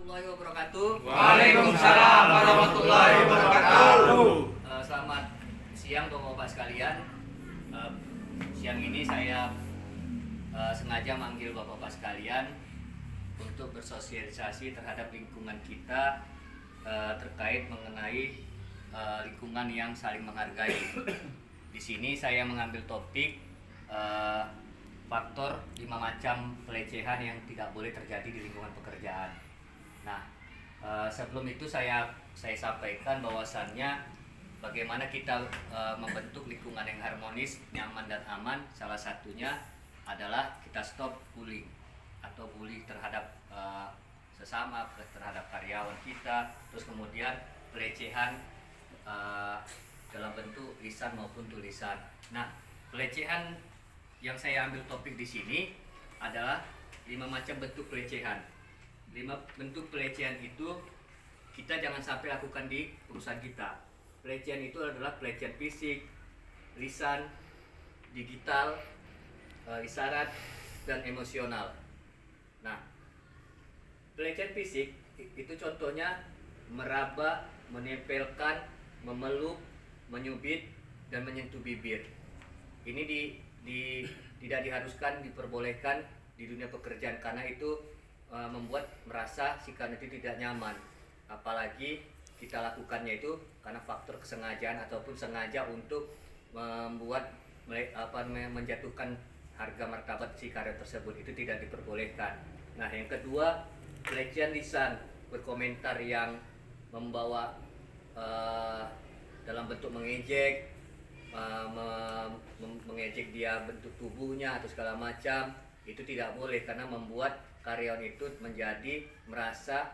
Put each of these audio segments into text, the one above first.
warahmatullahi wabarakatuh. Waalaikumsalam warahmatullahi wabarakatuh. Selamat siang Bapak-Bapak sekalian. Siang ini saya sengaja manggil Bapak-Bapak sekalian untuk bersosialisasi terhadap lingkungan kita terkait mengenai lingkungan yang saling menghargai. Di sini saya mengambil topik faktor 5 macam pelecehan yang tidak boleh terjadi di lingkungan pekerjaan. Nah, sebelum itu saya sampaikan bahwasannya bagaimana kita membentuk lingkungan yang harmonis, nyaman dan aman. Salah satunya adalah kita stop bullying atau bully terhadap sesama, terhadap karyawan kita. Terus kemudian pelecehan dalam bentuk lisan maupun tulisan. Nah, pelecehan yang saya ambil topik di sini adalah 5 macam bentuk pelecehan. 5 bentuk pelecehan itu kita jangan sampai lakukan di perusahaan kita. Pelecehan itu adalah pelecehan fisik, lisan, digital, isyarat, dan emosional. Nah, pelecehan fisik itu contohnya meraba, menempelkan, memeluk, menyubit, dan menyentuh bibir. Ini tidak diharuskan, diperbolehkan di dunia pekerjaan karena itu membuat merasa si karyawan itu tidak nyaman. Apalagi kita lakukannya itu karena faktor kesengajaan ataupun sengaja untuk membuat menjatuhkan harga martabat si karyawan tersebut, itu tidak diperbolehkan. Nah, yang kedua, pelecehan lisan, berkomentar yang membawa dalam bentuk mengejek, mengejek dia bentuk tubuhnya atau segala macam, itu tidak boleh karena membuat karyawan itu menjadi merasa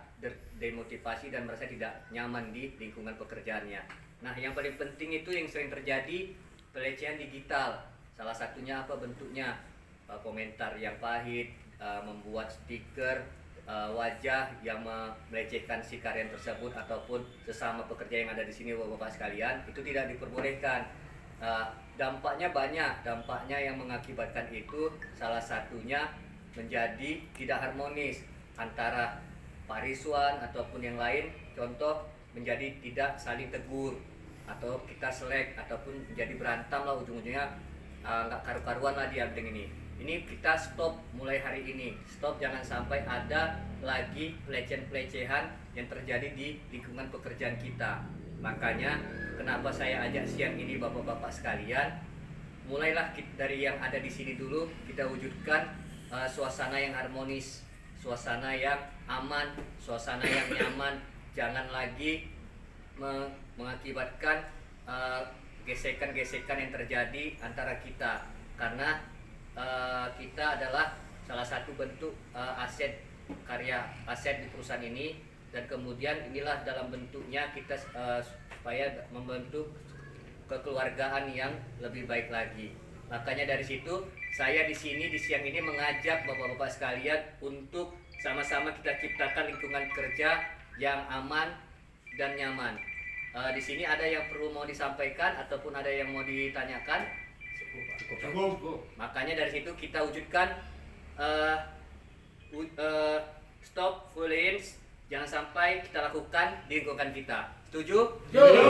demotivasi dan merasa tidak nyaman di lingkungan pekerjaannya. Nah, yang paling penting itu yang sering terjadi pelecehan digital. Salah satunya apa bentuknya? Komentar yang pahit, membuat stiker wajah yang melecehkan si karyawan tersebut ataupun sesama pekerja yang ada di sini, Bapak-bapak sekalian, itu tidak diperbolehkan. Dampaknya banyak, dampaknya yang mengakibatkan itu salah satunya menjadi tidak harmonis antara pariswan ataupun yang lain. Contoh, menjadi tidak saling tegur atau kita selek ataupun menjadi berantem lah, ujung-ujungnya nggak karu-karuan lah dia dengan ini. Ini kita stop mulai hari ini, stop, jangan sampai ada lagi pelecehan-pelecehan yang terjadi di lingkungan pekerjaan kita. Makanya kenapa saya ajak siang ini Bapak-bapak sekalian, mulailah dari yang ada di sini dulu, kita wujudkan suasana yang harmonis, suasana yang aman, suasana yang nyaman. Jangan lagi mengakibatkan gesekan-gesekan yang terjadi antara kita, karena kita adalah salah satu bentuk aset di perusahaan ini. Dan kemudian inilah dalam bentuknya kita supaya membentuk kekeluargaan yang lebih baik lagi. Makanya dari situ saya di sini di siang ini mengajak Bapak-bapak sekalian untuk sama-sama kita ciptakan lingkungan kerja yang aman dan nyaman. Di sini ada yang perlu mau disampaikan ataupun ada yang mau ditanyakan? Cukup. Makanya dari situ kita wujudkan stop bullying. Jangan sampai kita lakukan di lingkungan kita. Setuju? Setuju.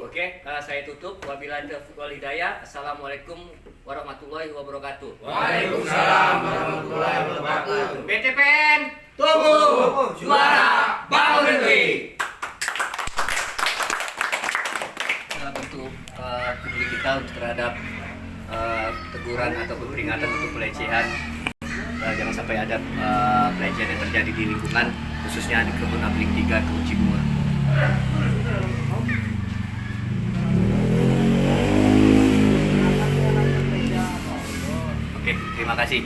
Oke, saya tutup. Wabillahi taufiq wal hidayah. Assalamualaikum warahmatullahi wabarakatuh. Waalaikumsalam warahmatullahi wabarakatuh. BTPN Tumbuh juara bangun negeri. Bentuk peduli kita terhadap teguran ataupun peringatan untuk pelecehan. Jangan sampai ada pelecehan yang terjadi di lingkungan, khususnya di Kebun Apling 3 Kebun Cibungur. Oke, terima kasih.